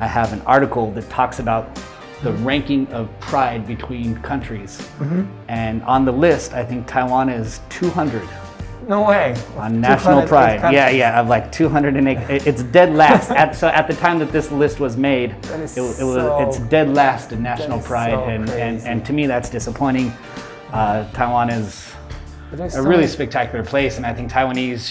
I have an article that talks about the ranking of pride between countries. And on the list, I think Taiwan is 200. No way. On national pride. Yeah, of like 208. It's dead last. So at the time that this list was made, it's dead last in national pride, and to me that's disappointing. Taiwan is a really spectacular place, and I think Taiwanese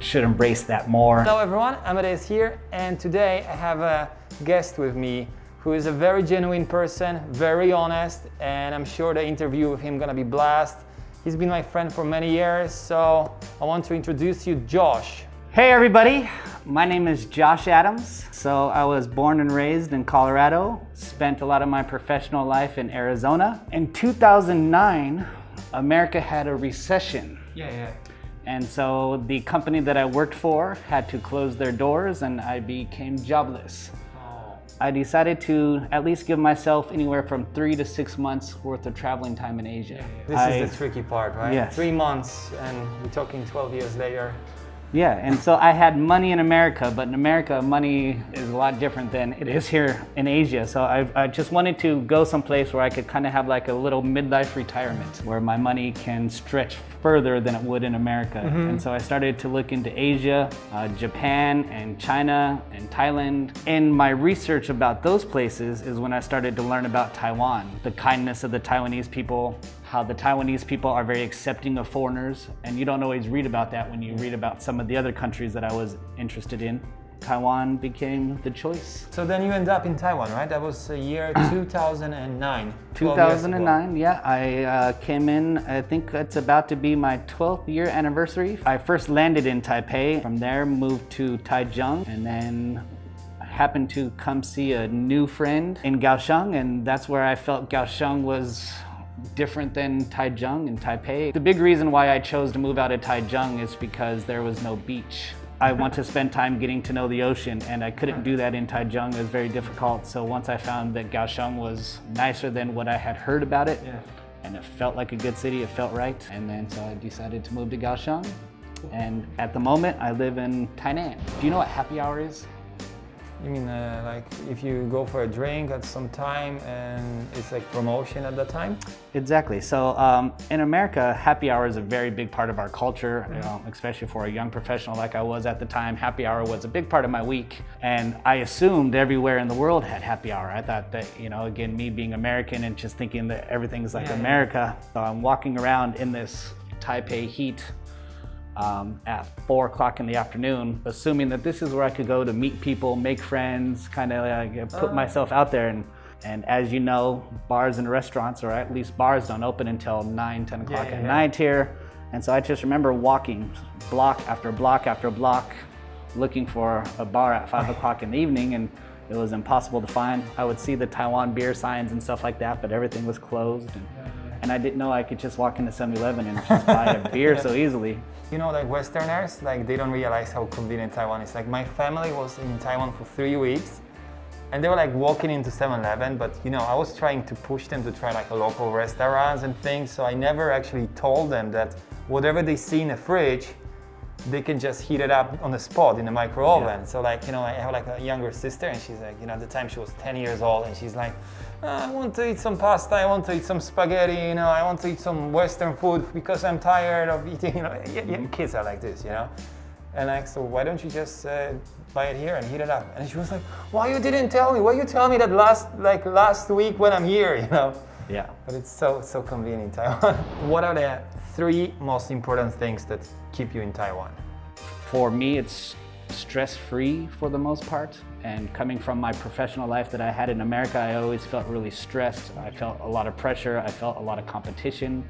should embrace that more. Hello everyone, Amadeus here, and today I have a guest with me who is a very genuine person, very honest, and I'm sure the interview with him gonna be blast. He's been my friend for many years, so I want to introduce you, Josh. Hey everybody, my name is Josh Adams. So I was born and raised in Colorado, spent a lot of my professional life in Arizona. In 2009, America had a recession. Yeah. And so the company that I worked for had to close their doors and I became jobless. I decided to at least give myself anywhere from 3 to 6 months worth of traveling time in Asia. This is the tricky part, right? Yes. 3 months and we're talking 12 years later. Yeah, and so I had money in America, but in America, money is a lot different than it is here in Asia. So I just wanted to go someplace where I could kind of have like a little midlife retirement, where my money can stretch further than it would in America. And so I started to look into Asia, Japan, and China, and Thailand. And my research about those places is when I started to learn about Taiwan, the kindness of the Taiwanese people, how the Taiwanese people are very accepting of foreigners, and you don't always read about that when you read about some of the other countries that I was interested in. Taiwan became the choice. So then you end up in Taiwan, right? That was the year 2009. 2009, yeah. I came in, I think it's about to be my 12th year anniversary. I first landed in Taipei, from there moved to Taichung, and then happened to come see a new friend in Kaohsiung, and that's where I felt Kaohsiung was different than Taichung and Taipei. The big reason why I chose to move out of Taichung is because there was no beach. I want to spend time getting to know the ocean, and I couldn't do that in Taichung. It was very difficult. So once I found that Kaohsiung was nicer than what I had heard about it, and it felt like a good city, it felt right. And then so I decided to move to Kaohsiung. And at the moment, I live in Tainan. Do you know what happy hour is? You mean like if you go for a drink at some time and it's like promotion at the time? Exactly. So in America, happy hour is a very big part of our culture, you know, especially for a young professional like I was at the time. Happy hour was a big part of my week. And I assumed everywhere in the world had happy hour. I thought that, you know, again, me being American and just thinking that everything's like America. So I'm walking around in this Taipei heat at 4 o'clock in the afternoon, assuming that this is where I could go to meet people, make friends, kind of like put myself out there. And as you know, bars and restaurants, or at least bars, don't open until 9, 10 o'clock at night here. And so I just remember walking block after block after block, looking for a bar at 5 o'clock in the evening, and it was impossible to find. I would see the Taiwan beer signs and stuff like that, but everything was closed. And I didn't know I could just walk into 7-Eleven and just buy a beer so easily. You know, like Westerners, like they don't realize how convenient Taiwan is. Like my family was in Taiwan for 3 weeks and they were like walking into 7-Eleven, but you know, I was trying to push them to try like a local restaurants and things. So I never actually told them that whatever they see in the fridge, they can just heat it up on the spot in the micro oven. So like, you know, I have like a younger sister and she's like, you know, at the time she was 10 years old and she's like, I want to eat some pasta, I want to eat some spaghetti, you know, I want to eat some Western food because I'm tired of eating, you know, kids are like this, you know. And like, so why don't you just buy it here and heat it up? And she was like, why you didn't tell me? Why you tell me that last week when I'm here, you know? Yeah. But it's so convenient in Taiwan. What are the 3 most important things that keep you in Taiwan? For me, it's stress-free for the most part. And coming from my professional life that I had in America, I always felt really stressed. I felt a lot of pressure. I felt a lot of competition.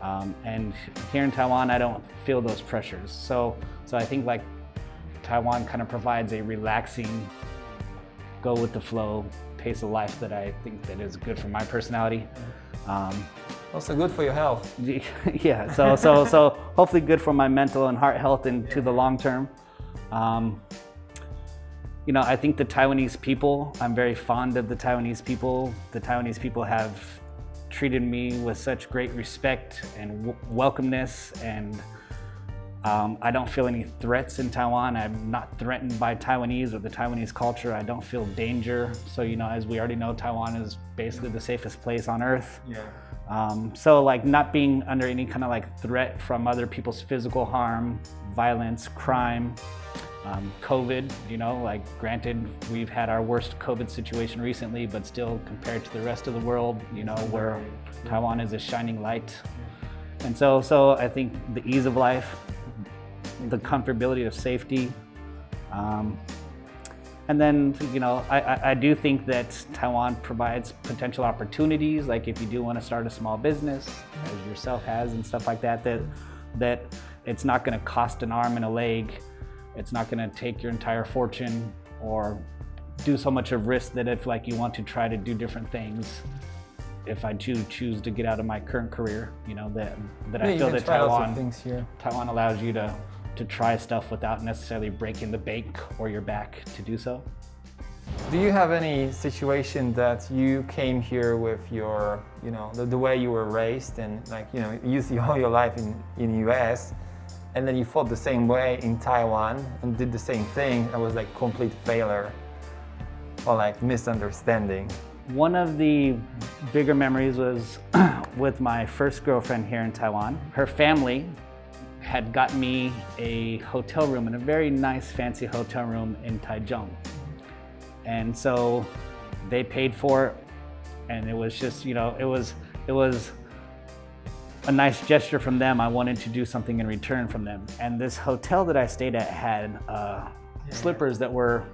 And here in Taiwan, I don't feel those pressures. So I think like Taiwan kind of provides a relaxing, go with the flow pace of life that I think that is good for my personality. Also good for your health. Yeah, so hopefully good for my mental and heart health and to the long term. You know, I think the Taiwanese people, I'm very fond of the Taiwanese people. The Taiwanese people have treated me with such great respect and welcomeness, and I don't feel any threats in Taiwan. I'm not threatened by Taiwanese or the Taiwanese culture. I don't feel danger. So, as we already know, Taiwan is basically the safest place on earth. Yeah. So like not being under any kind of like threat from other people's physical harm, violence, crime, COVID, like granted, we've had our worst COVID situation recently, but still compared to the rest of the world, where Taiwan is a shining light. And so I think the ease of life, the comfortability of safety, and then, I do think that Taiwan provides potential opportunities, like if you do want to start a small business, as yourself has and stuff like that, that it's not going to cost an arm and a leg. It's not going to take your entire fortune or do so much of risk that if like you want to try to do different things, if I choose to get out of my current career, that I feel that Taiwan allows you to try stuff without necessarily breaking the bank or your back to do so. Do you have any situation that you came here with your, the way you were raised and like, you used all your life in US, and then you fought the same way in Taiwan and did the same thing and was like complete failure or like misunderstanding? One of the bigger memories was with my first girlfriend here in Taiwan. Her family had got me a hotel room in a very nice fancy hotel room in Taichung. And so they paid for it, and it was just, it was a nice gesture from them. I wanted to do something in return from them. And this hotel that I stayed at had slippers that were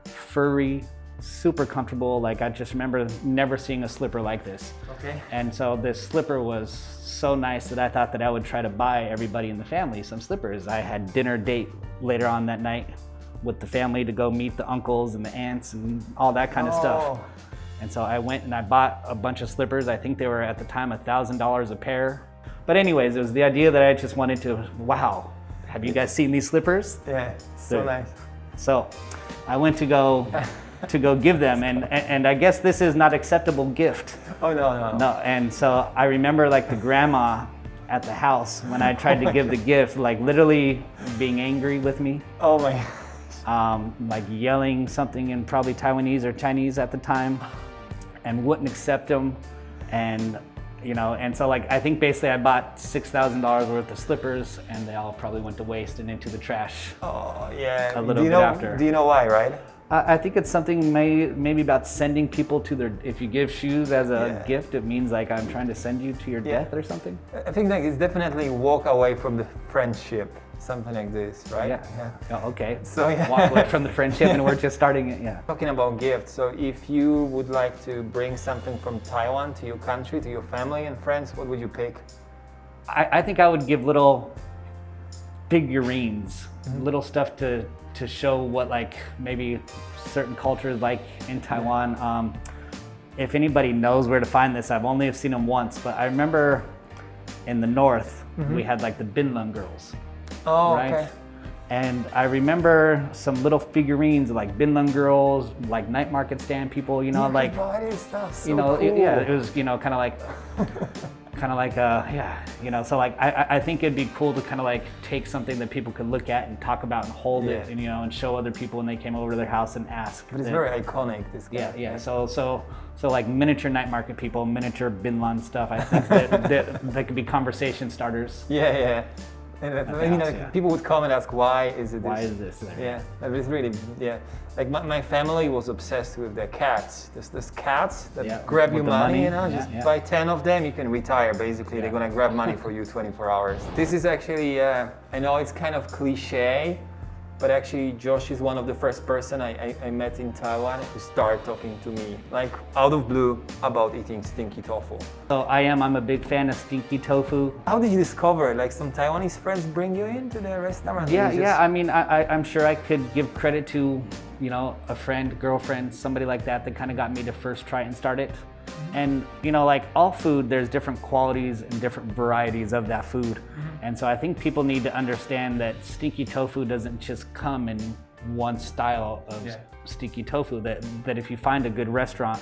furry, super comfortable. Like I just remember never seeing a slipper like this. Okay. And so this slipper was so nice that I thought that I would try to buy everybody in the family some slippers. I had dinner date later on that night with the family to go meet the uncles and the aunts and all that kind of stuff. And so I went and I bought a bunch of slippers. I think they were at the time $1,000 a pair. But anyways, it was the idea that I just wanted to, wow, have you guys seen these slippers? Yeah, so nice. So I went to go give them, and I guess this is not acceptable gift. Oh no. No, and so I remember like the grandma at the house when I tried to give the gift, like literally being angry with me. Oh my. Like yelling something in probably Taiwanese or Chinese at the time, and wouldn't accept them, and and so like I think basically I bought $6,000 worth of slippers, and they all probably went to waste and into the trash. Oh yeah. A little bit after. Do you know why, right? I think it's something maybe about sending people to their, if you give shoes as a gift, it means like I'm trying to send you to your death or something. I think like it's definitely walk away from the friendship, something like this, right? Yeah. Oh, okay. So walk away from the friendship and we're just starting it, yeah. Talking about gifts, so if you would like to bring something from Taiwan to your country, to your family and friends, what would you pick? I think I would give little figurines, little stuff to show what like maybe certain cultures like in Taiwan. If anybody knows where to find this, I've only seen them once, but I remember in the north, we had like the Binlung girls. Oh, right? okay. And I remember some little figurines like Binlung girls, like night market stand people, like, stuff. So cool. Yeah, it was, kind of like, so like I think it'd be cool to kind of like take something that people could look at and talk about and hold it, and and show other people when they came over to their house and ask. But it's very iconic. This guy. Yeah. So like miniature night market people, miniature Binlan stuff. I think that could be conversation starters. Yeah. And people would come and ask, why is it this? Why is this there? Yeah, it's really, Like my family was obsessed with their cats. There's cats that grab you money, just buy 10 of them, you can retire basically. They're gonna grab money for you 24 hours. This is actually, I know it's kind of cliche, but actually Josh is one of the first person I met in Taiwan who started talking to me, like out of blue, about eating stinky tofu. So I'm a big fan of stinky tofu. How did you discover it? Like some Taiwanese friends bring you into the restaurant? Yeah. I mean, I'm sure I could give credit to, a friend, girlfriend, somebody like that kind of got me to first try and start it. And like all food, there's different qualities and different varieties of that food. And so I think people need to understand that stinky tofu doesn't just come in one style of stinky tofu, that if you find a good restaurant,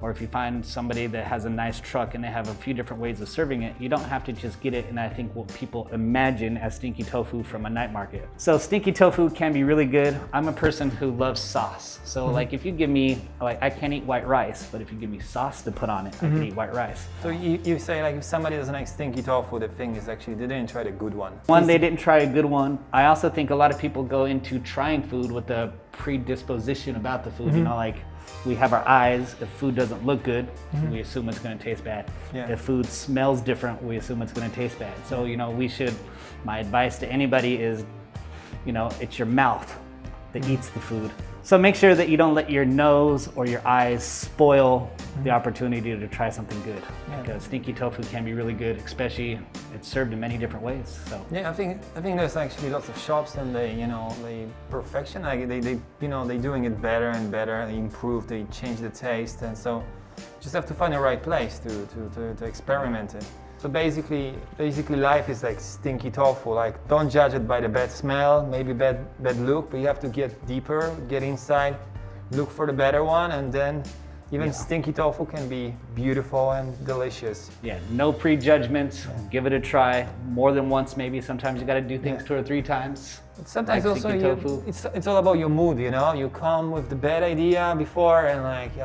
or if you find somebody that has a nice truck and they have a few different ways of serving it, you don't have to just get it in, I think, what people imagine as stinky tofu from a night market. So stinky tofu can be really good. I'm a person who loves sauce. So like if you give me, like I can't eat white rice, but if you give me sauce to put on it, I can eat white rice. So you say like if somebody doesn't like stinky tofu, the thing is actually they didn't try the good one. One, they didn't try a good one. I also think a lot of people go into trying food with a predisposition about the food, you know, like we have our eyes. If food doesn't look good, we assume it's going to taste bad. Yeah. If food smells different, we assume it's going to taste bad. So, you know, my advice to anybody is, you know, it's your mouth that eats the food. So make sure that you don't let your nose or your eyes spoil the opportunity to try something good. Because stinky tofu can be really good, especially it's served in many different ways. So yeah, I think there's actually lots of shops and they perfection, like they doing it better and better. They improve, they change the taste, and so just have to find the right place to experiment it. So basically life is like stinky tofu. Like don't judge it by the bad smell, maybe bad look, but you have to get deeper, get inside, look for the better one, and then even stinky tofu can be beautiful and delicious. Yeah, no prejudgments. Give it a try more than once, maybe. Sometimes you got to do things 2 or 3 times. But sometimes like also tofu. it's all about your mood, you know. You come with the bad idea before and like,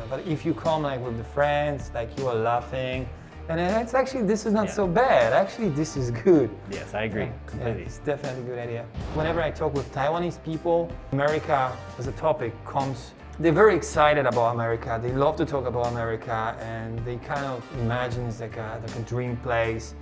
but if you come like with the friends, like you are laughing, and it's actually, this is not so bad. Actually, this is good. Yes, I agree completely. Yeah, it's definitely a good idea. Whenever I talk with Taiwanese people, America as a topic comes. They're very excited about America. They love to talk about America, and they kind of imagine it's like a dream place.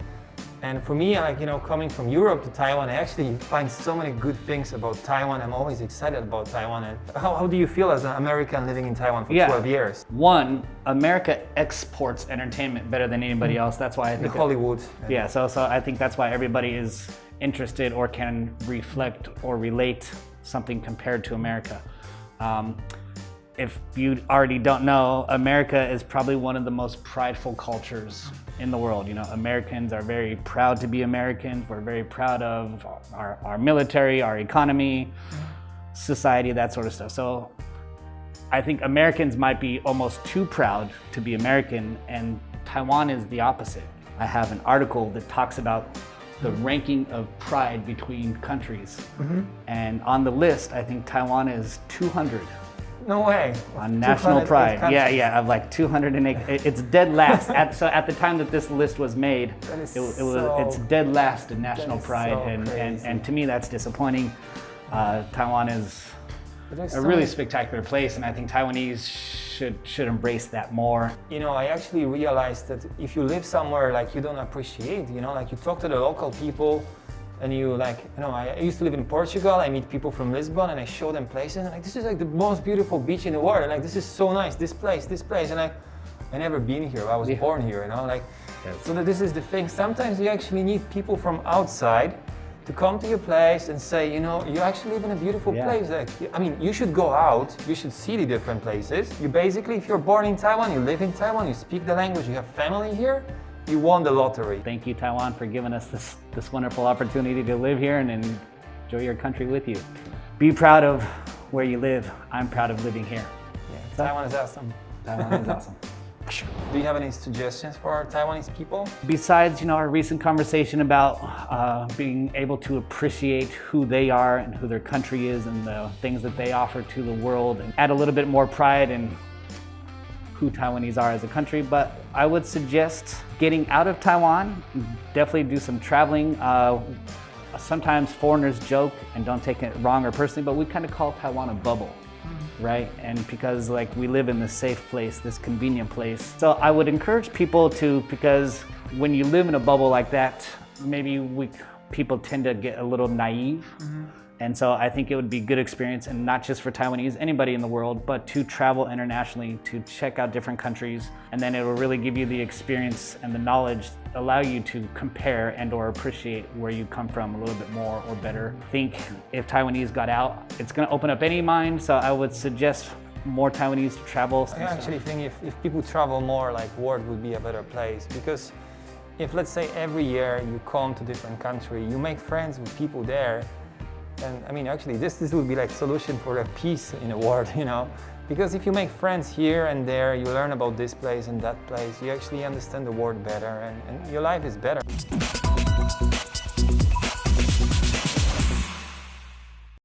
And for me, like, you know, coming from Europe to Taiwan, I actually find so many good things about Taiwan. I'm always excited about Taiwan. And how do you feel as an American living in Taiwan for 12 years? One, America exports entertainment better than anybody else. That's why I think Hollywood. Yeah, so I think that's why everybody is interested or can reflect or relate something compared to America. If you already don't know, America is probably one of the most prideful cultures in the world. You know, Americans are very proud to be Americans. We're very proud of our military, our economy, society, that sort of stuff. So I think Americans might be almost too proud to be American, and Taiwan is the opposite. I have an article that talks about the ranking of pride between countries. And on the list, I think Taiwan is 200. No way. On national pride. Yeah, of like 208. It's dead last. So at the time that this list was made, it's dead last in national pride, and to me that's disappointing. Taiwan is a really spectacular place, and I think Taiwanese should embrace that more. You know, I actually realized that if you live somewhere like you don't appreciate, you know, like you talk to the local people, and you like, you know, I used to live in Portugal. I meet people from Lisbon, and I show them places, and like, this is like the most beautiful beach in the world. And like, this is so nice, this place, and I never been here. I was born here, you know, like. So that this is the thing. Sometimes you actually need people from outside to come to your place and say, you know, you actually live in a beautiful place. Like, I mean, you should go out. You should see the different places. You basically, if you're born in Taiwan, you live in Taiwan, you speak the language, you have family here. You won the lottery. Thank you, Taiwan, for giving us this wonderful opportunity to live here and enjoy your country with you. Be proud of where you live. I'm proud of living here. Yeah, Taiwan is awesome. Taiwan is awesome. Do you have any suggestions for our Taiwanese people? Besides, you know, our recent conversation about being able to appreciate who they are and who their country is and the things that they offer to the world, and add a little bit more pride in who Taiwanese are as a country. But I would suggest getting out of Taiwan. Definitely do some traveling. Sometimes foreigners joke, and don't take it wrong or personally, but we kind of call Taiwan a bubble, right? And because like we live in this safe place, this convenient place. So I would encourage people to, because when you live in a bubble like that, maybe people tend to get a little naive. And so I think it would be a good experience, and not just for Taiwanese, anybody in the world, but to travel internationally, to check out different countries. And then it will really give you the experience and the knowledge, allow you to compare and or appreciate where you come from a little bit more or better. I think if Taiwanese got out, it's gonna open up any mind. So I would suggest more Taiwanese to travel. I actually think if people travel more, like world would be a better place. Because if let's say every year you come to different country, you make friends with people there, And I mean, actually, this would be like solution for a peace in the world, you know? Because if you make friends here and there, you learn about this place and that place, you actually understand the world better, and your life is better.